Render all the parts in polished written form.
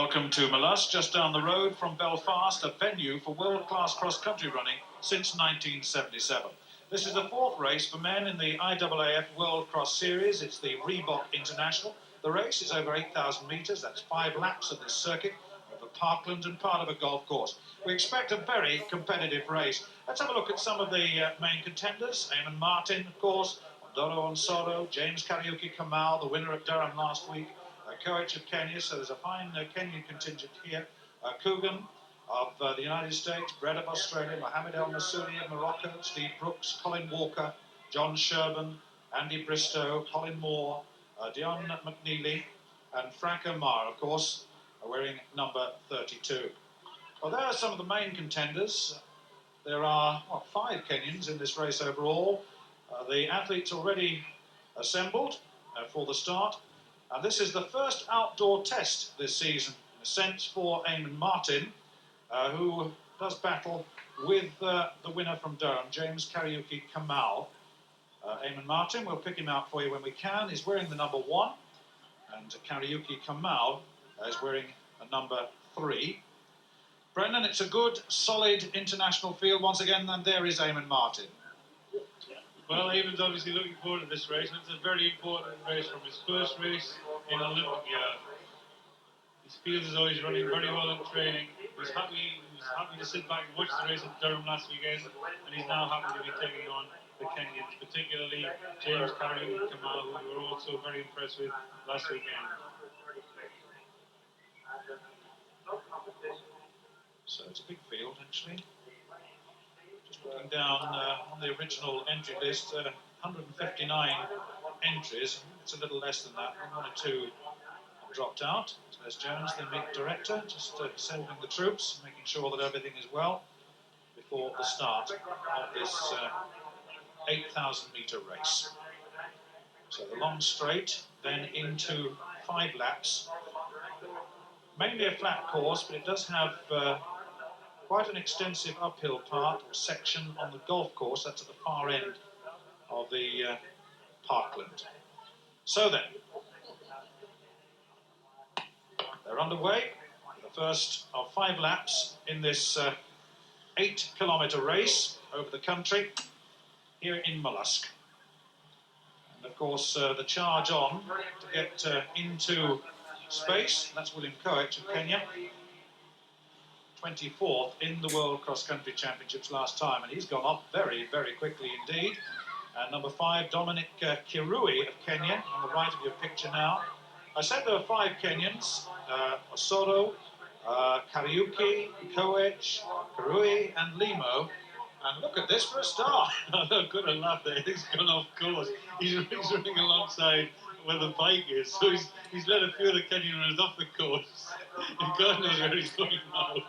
Welcome to Mallusk, just down the road from Belfast, a venue for world-class cross-country running since 1977. This is the fourth race for men in the IAAF World Cross Series. It's the Reebok International. The race is over 8,000 metres. That's 5 laps of this circuit, over parkland and part of a golf course. We expect a very competitive race. Let's have a look at some of the main contenders. Eamon Martin, of course, Ondoro Onsoro, James Kariuki Kamau, the winner at Durham last week. Coach of Kenya, so there's a fine Kenyan contingent here. Coogan of the United States, Brett of Australia, Mohamed El Massoudi of Morocco, Steve Brooks, Colin Walker, John Sherburn, Andy Bristow, Colin Moore, Dion McNeely, and Frank Omar, of course, are wearing number 32. Well, there are some of the main contenders. There are 5 Kenyans in this race overall. The athletes already assembled for the start. And this is the first outdoor test this season, in a sense, for Eamon Martin, who does battle with the winner from Durham, James Kariuki Kamau. Eamon Martin, we'll pick him out for you when we can. He's wearing the number 1, and Kariuki Kamau is wearing a number 3. Brendan, it's a good, solid international field once again, and there is Eamon Martin. Well, Eamon's obviously looking forward to this race, and it's a very important race from his first race in Olympic year. He feels as though he's running very well in training. He's happy to sit back and watch the race at Durham last weekend, and he's now happy to be taking on the Kenyans, particularly James Kariuki Kamau, who we were also very impressed with last weekend. So it's a big field, actually. Looking down on the original entry list, 159 entries. It's a little less than that. 1 or 2 have dropped out. So there's Jones, the meet director, just assembling the troops, making sure that everything is well before the start of this 8,000 metre race. So the long straight, then into 5 laps. Mainly a flat course, but it does have quite an extensive uphill part or section on the golf course. That's at the far end of the parkland. So then, they're underway. The first of 5 laps in this 8-kilometre race over the country here in Mallusk. And of course, the charge on to get into space. That's William Koech of Kenya. 24th in the World Cross Country Championships last time, and he's gone off very, very quickly indeed. And number 5, Dominic Kirui of Kenya, on the right of your picture now. I said there were 5 Kenyans, Osoro, Kariuki, Koech, Kirui, and Limo. And look at this for a start. I'm going to laugh there. He's gone off course. He's running alongside where the bike is, so he's let a few of the Kenyan runners off the course. And God knows where he's going now.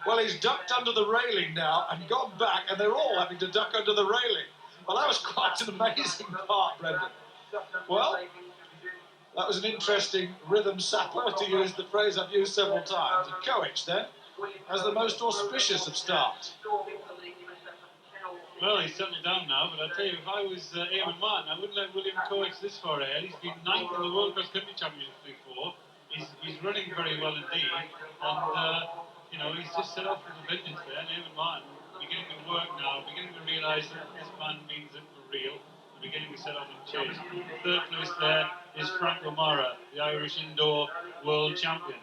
Well, he's ducked under the railing now and gone back, and they're all having to duck under the railing. Well, that was quite an amazing part, Brendan. Well, that was an interesting rhythm sapper, to use the phrase I've used several times. And Koech, then, has the most auspicious of starts. Well, he's settled down now, but I'll tell you, if I was Eamon Martin, I wouldn't let William Koech this far ahead. He's been 9th in the World Cross Country Championships before. He's running very well indeed, and you know, he's just set up for the vengeance there. And Eamon Martin beginning to work now, beginning to realise that this man means it for real, and beginning to set up and chase. 3rd place there is Frank O'Mara, the Irish indoor world champion.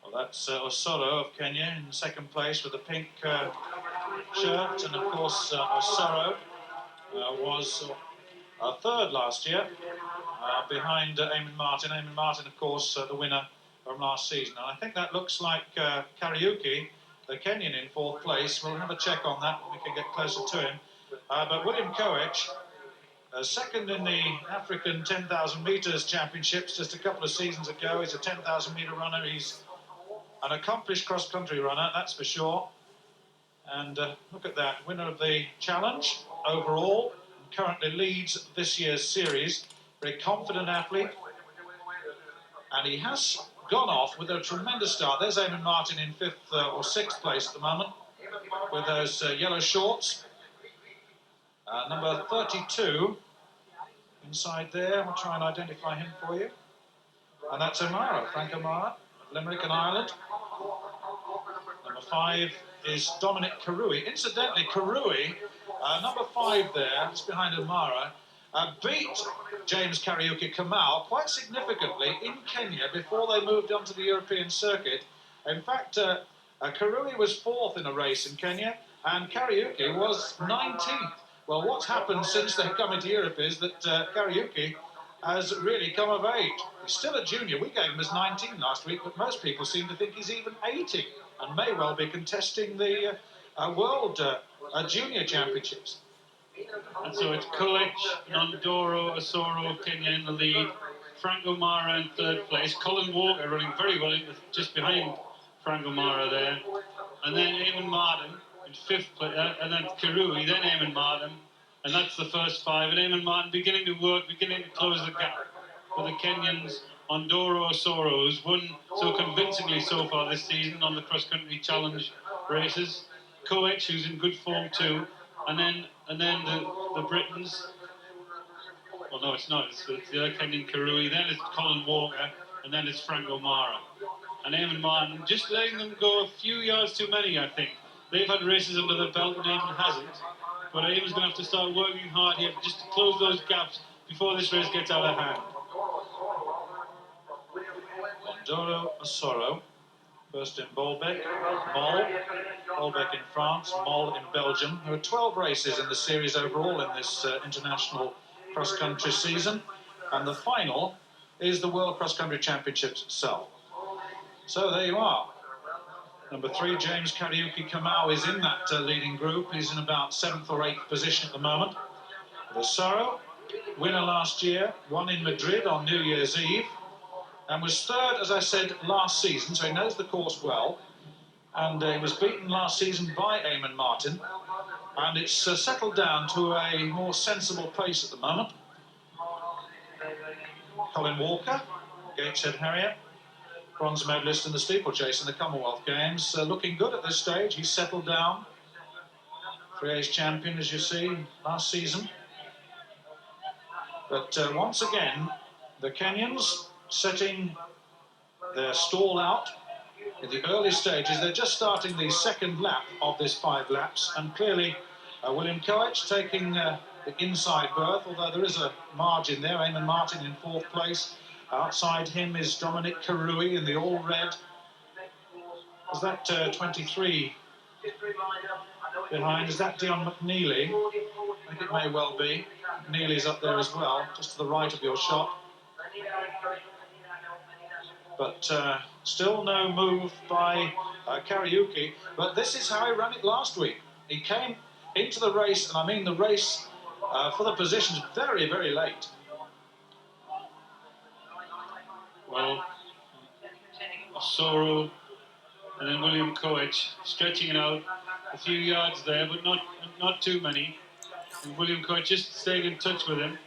Well, that's Osoro of Kenya in 2nd place with the pink shirt, and of course Osoro was 3rd last year behind Eamon Martin. Eamon Martin, of course, the winner from last season. And I think that looks like Kariuki, the Kenyan, in 4th place. We'll have a check on that when we can get closer to him. But William Koech, 2nd in the African 10,000 metres championships just a couple of seasons ago. He's a 10,000 metre runner. He's an accomplished cross-country runner, that's for sure. And look at that, winner of the challenge overall, currently leads this year's series. Very confident athlete. And he has gone off with a tremendous start. There's Eamon Martin in 5th or 6th place at the moment with those yellow shorts. Number 32 inside there. I'll try and identify him for you. And that's O'Mara, Frank O'Mara, of Limerick and Ireland. Number 5 is Dominic Karui. Incidentally, Karui, number 5 there, just behind O'Mara, beat James Kariuki Kamau quite significantly in Kenya before they moved on to the European circuit. In fact, Karui was 4th in a race in Kenya, and Kariuki was 19th. Well, what's happened since they've come into Europe is that Kariuki has really come of age. He's still a junior. We gave him as 19 last week, but most people seem to think he's even 80 and may well be contesting the World Junior Championships. And so it's Koech, Nondoro, Osoro, Kenya in the lead. Frank O'Mara in 3rd place. Colin Walker running very well just behind Frank O'Mara there. And then Eamon Martin in 5th place. And then Karui, then Eamon Martin. And that's the first 5. And Eamon Martin beginning to work, beginning to close the gap for the Kenyans. Ondoro Osoro, who's won so convincingly so far this season on the cross-country challenge races. Koech, who's in good form too. And then the Britons. Well, no, it's not. It's the other Kenyan Karui. Then it's Colin Walker, and then it's Frank O'Mara. And Eamon Martin, just letting them go a few yards too many, I think. They've had races under the belt, and Eamon hasn't. But Eamon's going to have to start working hard here just to close those gaps before this race gets out of hand. Ondoro Osoro, first in Bolbec, Bolbec in France, Mol in Belgium. There are 12 races in the series overall in this international cross-country season, and the final is the World Cross-Country Championships itself. So there you are. Number 3, James Kariuki Kamau, is in that leading group. He's in about 7th or 8th position at the moment. Osoro, winner last year, won in Madrid on New Year's Eve, and was 3rd, as I said, last season, so he knows the course well. And he was beaten last season by Eamon Martin. And it's settled down to a more sensible pace at the moment. Colin Walker, Gateshead Harrier, bronze medalist in the steeplechase in the Commonwealth Games, looking good at this stage. He's settled down. 3A's champion, as you see, last season. But once again, the Kenyans setting their stall out in the early stages. They're just starting the 2nd lap of this 5 laps, and clearly William Koech taking the inside berth, although there is a margin there. Eamon Martin in 4th place. Outside him is Dominic Karui in the all-red. Is that 23 behind? Is that Dion McNeely? I think it may well be. McNeely's up there as well, just to the right of your shot. But still no move by Kariuki. But this is how he ran it last week. He came into the race, and I mean the race for the positions, very, very late. Well, Osoro and then William Koech stretching it out a few yards there, but not too many. And William Koech just staying in touch with him.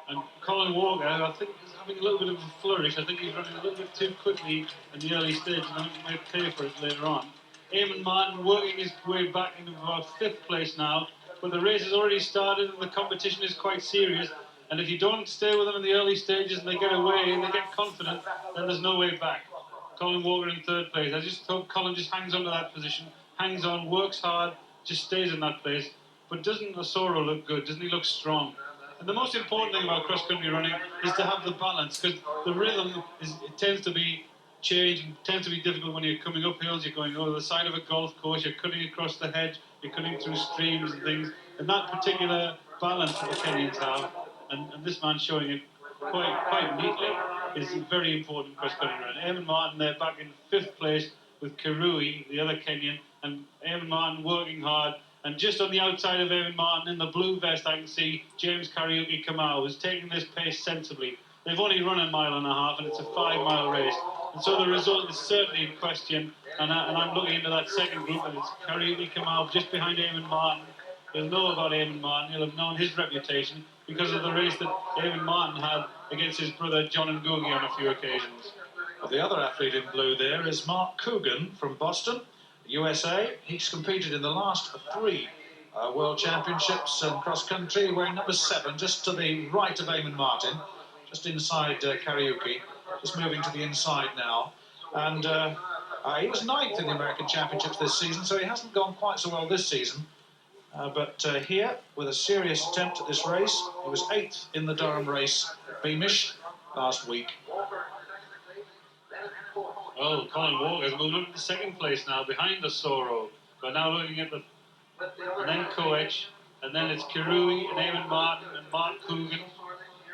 And Colin Walker, I think, is having a little bit of a flourish. I think he's running a little bit too quickly in the early stage, and I think he may pay for it later on. Eamon Martin working his way back into about 5th place now, but the race has already started and the competition is quite serious. And if you don't stay with them in the early stages and they get away and they get confident, then there's no way back. Colin Walker in 3rd place. I just hope Colin just hangs on to that position, hangs on, works hard, just stays in that place. But doesn't Osoro look good? Doesn't he look strong? And the most important thing about cross-country running is to have the balance, because the rhythm it tends to be changed, and tends to be difficult when you're coming up hills, you're going over the side of a golf course, you're cutting across the hedge, you're cutting through streams and things. And that particular balance that the Kenyans have, and this man's showing it quite neatly, is very important cross-country running. Eamon Martin there back in 5th place with Karui, the other Kenyan, and Eamon Martin working hard. And just on the outside of Eamon Martin, in the blue vest, I can see James Kariuki Kamau, who's taking this pace sensibly. They've only run 1.5 miles, and it's a 5-mile race. And so the result is certainly in question. And I'm looking into that 2nd group, and it's Kariuki Kamau just behind Eamon Martin. He'll know about Eamon Martin. He'll have known his reputation because of the race that Eamon Martin had against his brother John Ngugi on a few occasions. Well, the other athlete in blue there is Mark Coogan from Boston, USA. He's competed in the last 3 World Championships and cross country, wearing number 7, just to the right of Eamon Martin, just inside Kariuki, just moving to the inside now. And he was 9th in the American Championships this season, so he hasn't gone quite so well this season. But here, with a serious attempt at this race, he was 8th in the Durham race at Beamish last week. Well, Colin Walker's moved up to second place now, behind the Soro. But now looking at the... And then Koech, and then it's Kirui and Eamon Martin and Mark Coogan,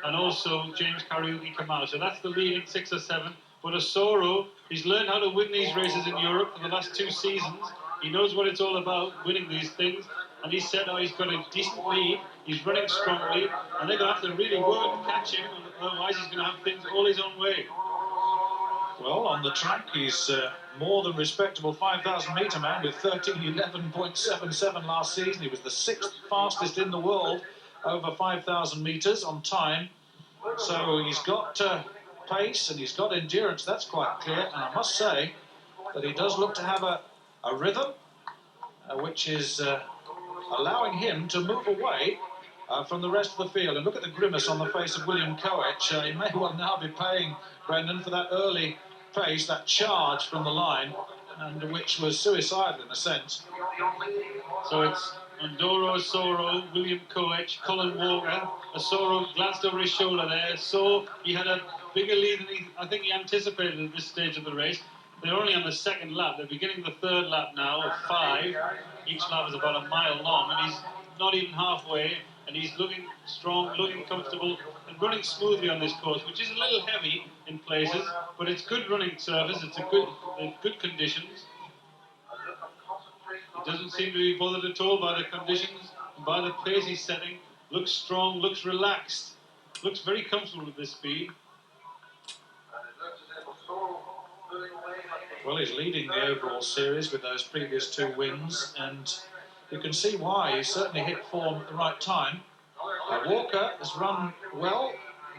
and also James Kariuki Kamau. So that's the leading 6 or 7. But Osoro, he's learned how to win these races in Europe for the last 2 seasons. He knows what it's all about, winning these things. And he said, oh, he's got a decent lead, he's running strongly, and they're going to have to really work to catch him, otherwise he's going to have things all his own way. Well, on the track, he's more than respectable 5,000 metre man with 13:11.77 last season. He was the 6th fastest in the world over 5,000 metres on time. So he's got pace and he's got endurance, that's quite clear. And I must say that he does look to have a rhythm, which is allowing him to move away from the rest of the field. And look at the grimace on the face of William Koech. He may well now be paying, Brendan, for that early pace, that charge from the line, and which was suicidal in a sense. So it's Andoro, Osoro, William Koech, Colin Walker. Osoro glanced over his shoulder there, so he had a bigger lead than I think he anticipated at this stage of the race. They're only on the 2nd lap. They're beginning the 3rd lap now of 5. Each lap is about a mile long, and he's not even halfway, and he's looking strong, looking comfortable, and running smoothly on this course, which is a little heavy in places, but it's good running surface, it's good conditions. He doesn't seem to be bothered at all by the conditions, and by the pace he's setting. Looks strong, looks relaxed, looks very comfortable at this speed. Well, he's leading the overall series with those previous 2 wins, and you can see why. He's certainly hit form at the right time. Walker has run well,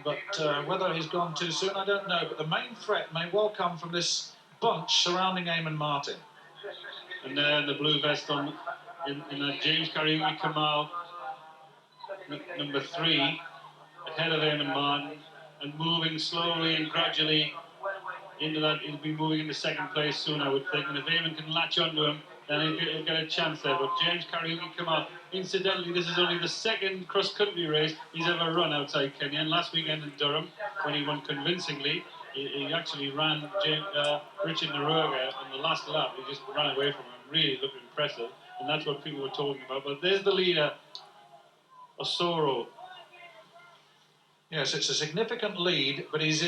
but whether he's gone too soon, I don't know. But the main threat may well come from this bunch surrounding Eamon Martin. And there, the blue vest on in James Kariuki Kamau, number 3, ahead of Eamon Martin, and moving slowly and gradually into that. He'll be moving into 2nd place soon, I would think. And if Eamon can latch onto him, then he'll get a chance there. But James Kariuki Kamau, incidentally, this is only the 2nd cross-country race he's ever run outside Kenya. And last weekend in Durham, when he won convincingly, he actually ran Richard Naruga on the last lap. He just ran away from him. Really looked impressive, and that's what people were talking about. But there's the leader, Osoro. Yes, it's a significant lead, but he's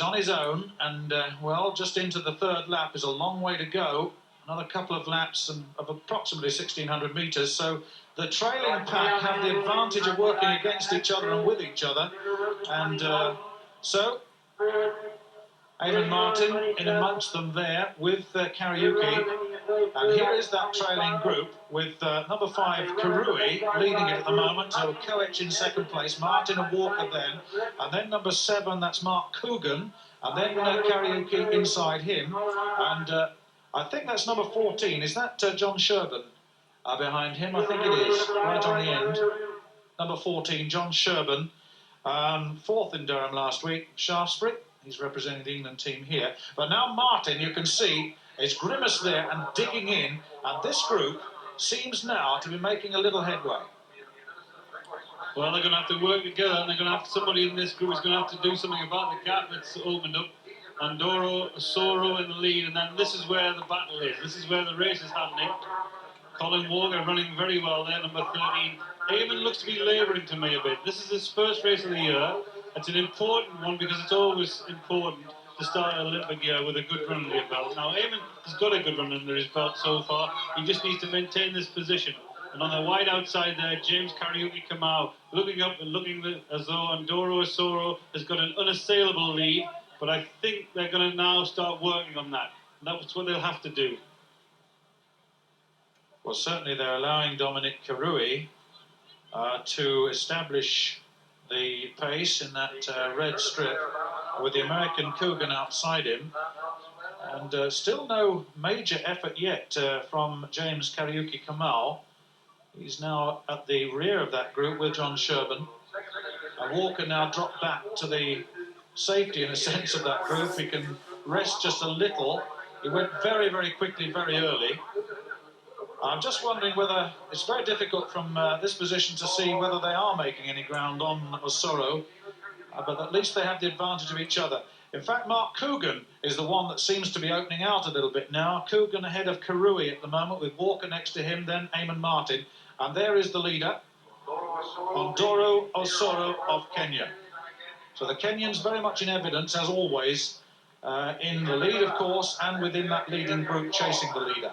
on his own, and well, just into the 3rd lap is a long way to go. Another couple of laps of approximately 1,600 metres. So the trailing pack have the advantage of working against each other and with each other, and so Eamon Martin in amongst them there with Kariuki. And here is that trailing group with number 5, Kirui, leading it at the moment. So Koech in 2nd place, Martin and Walker then. And then number 7, that's Mark Coogan. And then Kariuki inside him. And I think that's number 14. Is that John Sherburn behind him? I think it is, right on the end. Number 14, John Sherburn. 4th in Durham last week, Shaftesbury. He's representing the England team here. But now Martin, you can see, is grimace there and digging in. And this group seems now to be making a little headway. Well, they're going to have to work together, and they're going to have somebody in this group is going to have to do something about the gap that's opened up. Andoro, Osoro in the lead, and then this is where the battle is. This is where the race is happening. Colin Walker running very well there, number 13. Eamon looks to be labouring to me a bit. This is his 1st race of the year. It's an important one because it's always important to start an Olympic year with a good run under your belt. Now, Eamon has got a good run under his belt so far. He just needs to maintain this position. And on the wide outside there, James Kariuki Kamau looking up and looking as though Andoro Osoro has got an unassailable lead. But I think they're going to now start working on that. And that's what they'll have to do. Well, certainly they're allowing Dominic Kirui to establish the pace in that red strip with the American Coogan outside him. And still no major effort yet from James Kariuki Kamau. He's now at the rear of that group with John Sherburn. Walker now dropped back to the safety, in a sense, of that group. He can rest just a little. He went very, very quickly, very early. I'm just wondering whether it's very difficult from this position to see whether they are making any ground on Osoro, but at least they have the advantage of each other. In fact, Mark Coogan is the one that seems to be opening out a little bit now. Coogan ahead of Karui at the moment, with Walker next to him, then Eamon Martin. And there is the leader, Ondoro Osoro of Kenya. So the Kenyans very much in evidence, as always, in the lead, of course, and within that leading group chasing the leader.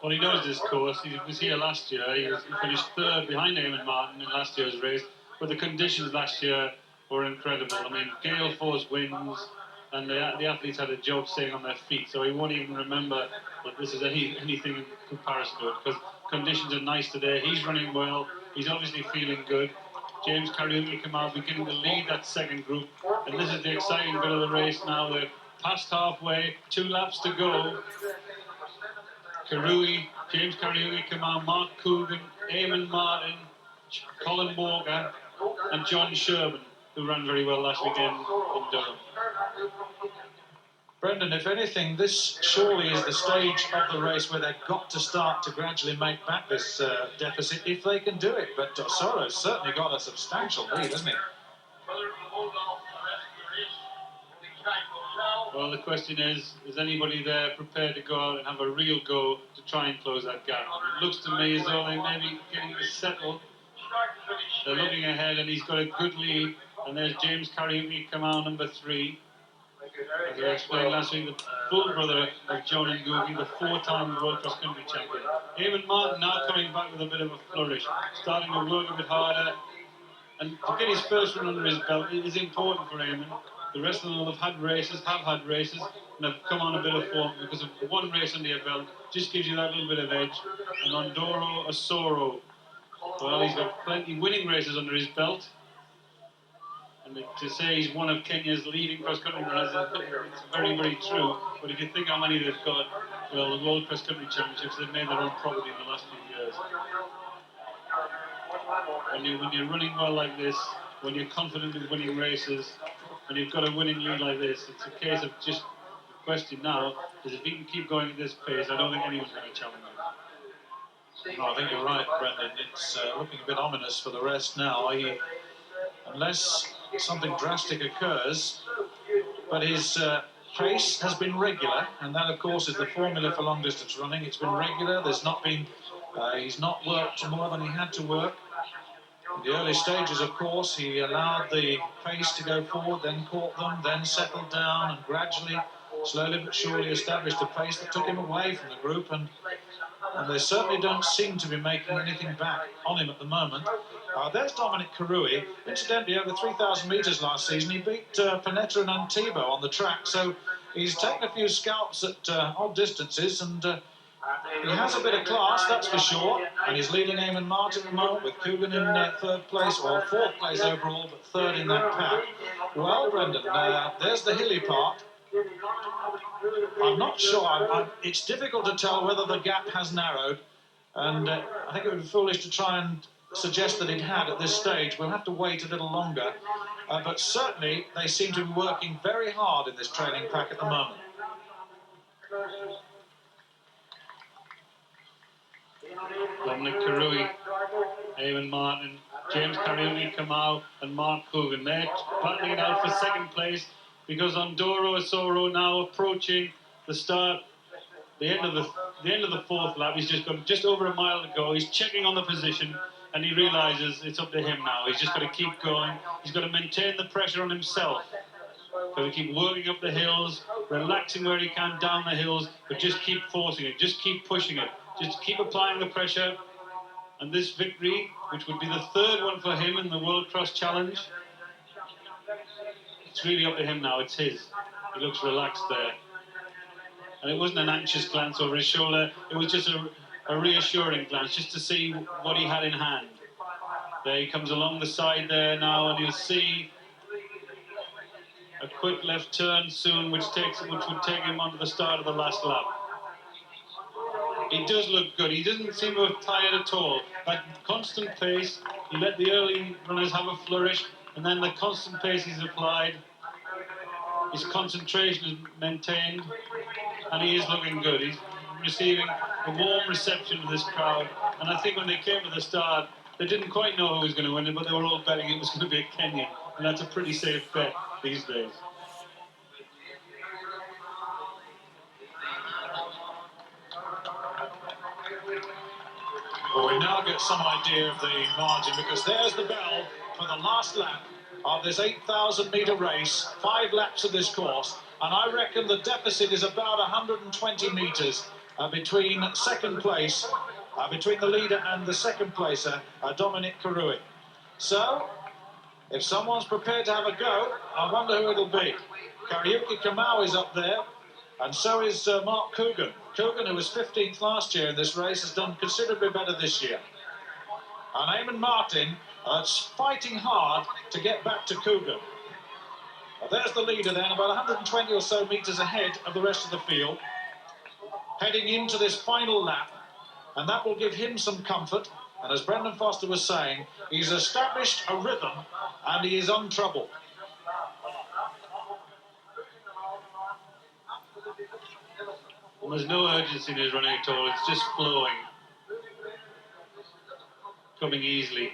Well, he knows this course. He was here last year. He finished third behind Eamon Martin in last year's race. But the conditions last year were incredible. I mean, gale force winds, and the athletes had a job staying on their feet. So he won't even remember that this is anything in comparison to it, because conditions are nice today. He's running well. He's obviously feeling good. James Kariuki come out beginning to lead that second group. And this is the exciting bit of the race now. They're past halfway, 2 laps to go. Karui, James Kariuki, Kamal, Mark Coogan, Eamon Martin, Colin Walker, and John Sherburn, who ran very well last weekend in Durham. Brendan, if anything, this surely is the stage of the race where they've got to start to gradually make back this deficit, if they can do it. But Osoro's certainly got a substantial lead, hasn't he? Well, the question is anybody there prepared to go out and have a real go to try and close that gap? It looks to me as though they may be getting to settle. They're looking ahead, and he's got a good lead. And there's James Kariuki, come out number 3. As I explained last week, the full brother of John and Googie, the 4-time World Cross Country champion. Eamon Martin now coming back with a bit of a flourish, starting to work a bit harder. And to get his first run under his belt is important for Eamon. The rest of them have had races, and have come on a bit of form, because of one race under your belt just gives you that little bit of edge. And Ondoro Osoro, well, he's got plenty winning races under his belt. And to say he's one of Kenya's leading cross-country runners, it's very, very true. But if you think how many they've got, well, the World Cross Country Championships, they've made their own property in the last few years. When you're running well like this, when you're confident in winning races, when you've got a winning lead like this, it's a case of just, the question now is if he can keep going at this pace, I don't think anyone's going to challenge him. No, I think you're right, Brendan. It's looking a bit ominous for the rest now. Unless something drastic occurs, but his pace has been regular, and that, of course, is the formula for long-distance running. It's been regular. There's not been, he's not worked more than he had to work. In the early stages, of course, he allowed the pace to go forward, then caught them, then settled down, and gradually, slowly but surely established a pace that took him away from the group, and they certainly don't seem to be making anything back on him at the moment. There's Dominic Karui. Incidentally, over 3,000 metres last season, he beat Panetta and Antibes on the track, so he's taken a few scalps at odd distances, and he has a bit of class, that's for sure. And he's leading Eamon Martin at the moment, with Coogan in 3rd place, or 4th place overall, but 3rd in that pack. Well, Brendan, there's the hilly part. I'm not sure. It's difficult to tell whether the gap has narrowed, and I think it would be foolish to try and suggest that it had at this stage. We'll have to wait a little longer, but certainly they seem to be working very hard in this trailing pack at the moment. Dominic Karui, Eamon Martin, James Kariuki, Kamal, and Mark Coogan. They're battling it out for 2nd place, because Ondoro Osoro now approaching the start, the end of the 4th lap. He's just got just over a mile to go. He's checking on the position, and he realises it's up to him now. He's just got to keep going. He's got to maintain the pressure on himself. Got to keep working up the hills, relaxing where he can down the hills, but just keep forcing it, just keep pushing it, just keep applying the pressure. And this victory, which would be the 3rd one for him in the World Cross Challenge, it's really up to him now. It's his. He looks relaxed there. And it wasn't an anxious glance over his shoulder. It was just a reassuring glance, just to see what he had in hand. There he comes along the side there now, and you'll see a quick left turn soon, which would take him onto the start of the last lap. He does look good. He doesn't seem to have tired at all. That constant pace, he let the early runners have a flourish, and then the constant pace he's applied, his concentration is maintained, and he is looking good. He's receiving a warm reception of this crowd, and I think when they came to the start, they didn't quite know who was going to win it, but they were all betting it was going to be a Kenyan, and that's a pretty safe bet these days. Well, we now get some idea of the margin, because there's the bell for the last lap of this 8,000-metre race, 5 laps of this course, and I reckon the deficit is about 120 metres between second place, between the leader and the second placer, Dominic Karui. So, if someone's prepared to have a go, I wonder who it'll be. Kariuki Kamau is up there, and so is Mark Coogan. Coogan, who was 15th last year in this race, has done considerably better this year. And Eamon Martin is fighting hard to get back to Coogan. There's the leader then, about 120 or so metres ahead of the rest of the field, heading into this final lap, and that will give him some comfort. And as Brendan Foster was saying, he's established a rhythm and he is untroubled. Well, there's no urgency in his running at all, it's just flowing, coming easily.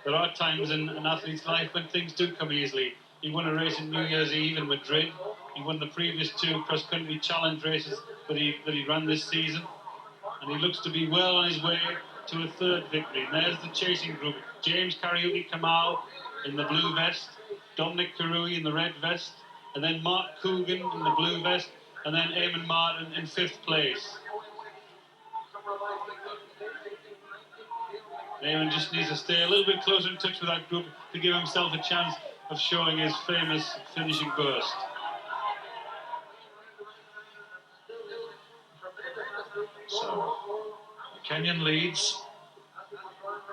There are times in an athlete's life when things do come easily. He won a race in New Year's Eve in Madrid. He won the previous 2 cross-country challenge races that he ran this season. And he looks to be well on his way to a 3rd victory. And there's the chasing group. James Kariuki Kamau in the blue vest, Dominic Karui in the red vest, and then Mark Coogan in the blue vest, and then Eamon Martin in 5th place. Eamon just needs to stay a little bit closer in touch with that group to give himself a chance of showing his famous finishing burst. So, the Kenyan leads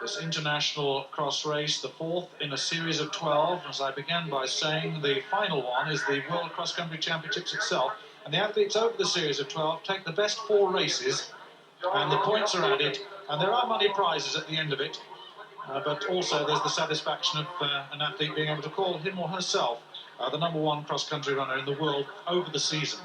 this international cross race, the 4th in a series of 12. As I began by saying, the final one is the World Cross Country Championships itself, and the athletes over the series of 12 take the best 4 races, and the points are added, and there are money prizes at the end of it, but also there's the satisfaction of an athlete being able to call him or herself the #1 cross-country runner in the world over the season.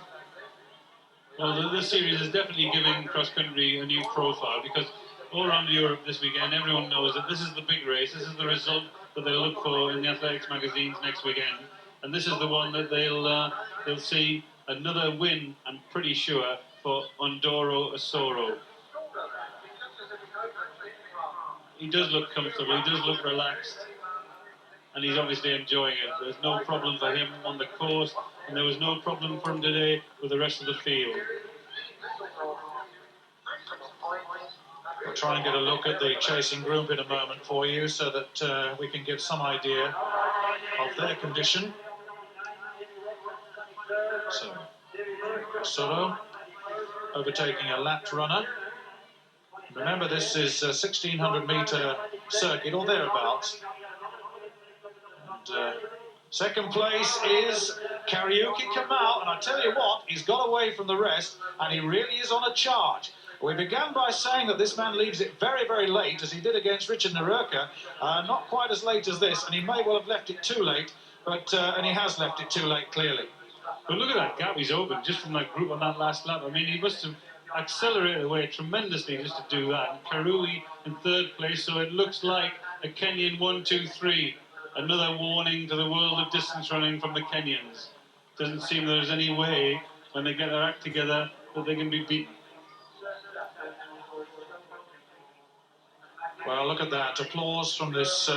Well, this series is definitely giving cross-country a new profile, because all around Europe this weekend, everyone knows that this is the big race, this is the result that they'll look for in the athletics magazines next weekend, and this is the one that they'll see another win, I'm pretty sure, for Ondoro Osoro. He does look comfortable, he does look relaxed, and he's obviously enjoying it. There's no problem for him on the course, and there was no problem for him today with the rest of the field. We'll try and get a look at the chasing group in a moment for you, so that we can give some idea of their condition. So, Osoro overtaking a lapped runner. Remember, this is a 1,600-metre circuit, or thereabouts. And second place is Kariuki Kamau, and I tell you what, he's got away from the rest, and he really is on a charge. We began by saying that this man leaves it very, very late, as he did against Richard Nerurka. Not quite as late as this, and he may well have left it too late, but and he has left it too late, clearly. But look at that gap he's opened just from that group on that last lap. I mean, he must have accelerated away tremendously just to do that. And Karui in 3rd place, so it looks like a Kenyan 1, 2, 3. Another warning to the world of distance running from the Kenyans. Doesn't seem there's any way, when they get their act together, that they can be beaten. Well, look at that. Applause from this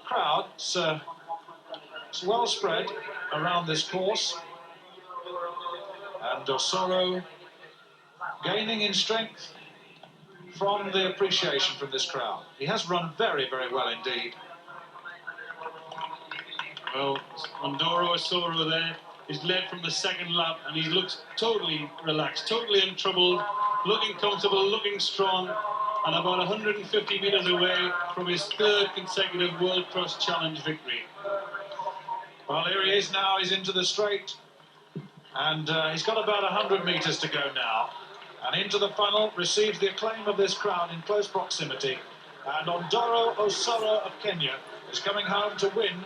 crowd. It's well spread around this course. And Osoro gaining in strength from the appreciation from this crowd. He has run very, very well indeed. Well, Ondoro Osoro there is led from the 2nd lap, and he looks totally relaxed, totally untroubled, looking comfortable, looking strong, and about 150 metres away from his 3rd consecutive World Cross Challenge victory. Well, here he is now. He's into the straight, and he's got about 100 metres to go now. and into the funnel, receives the acclaim of this crowd in close proximity. And Ondoro Osoro of Kenya is coming home to win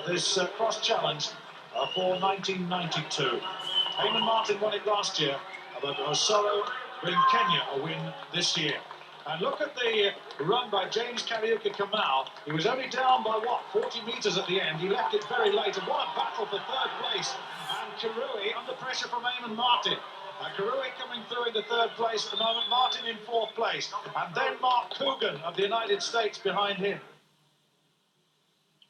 this cross challenge for 1992. Eamon Martin won it last year, but Osoro bring Kenya a win this year. And look at the run by James Kariuki Kamau. He was only down by, 40 metres at the end. He left it very late, and what a battle for third place. And Kirui under pressure from Eamon Martin. Kirui coming through in the third place at the moment, Martin in fourth place. And then Mark Coogan of the United States behind him.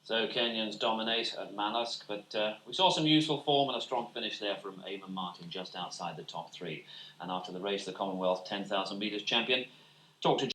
So Kenyans dominate at Mallusk, but we saw some useful form and a strong finish there from Eamon Martin just outside the top three. And after the race, the Commonwealth 10,000 metres champion talked to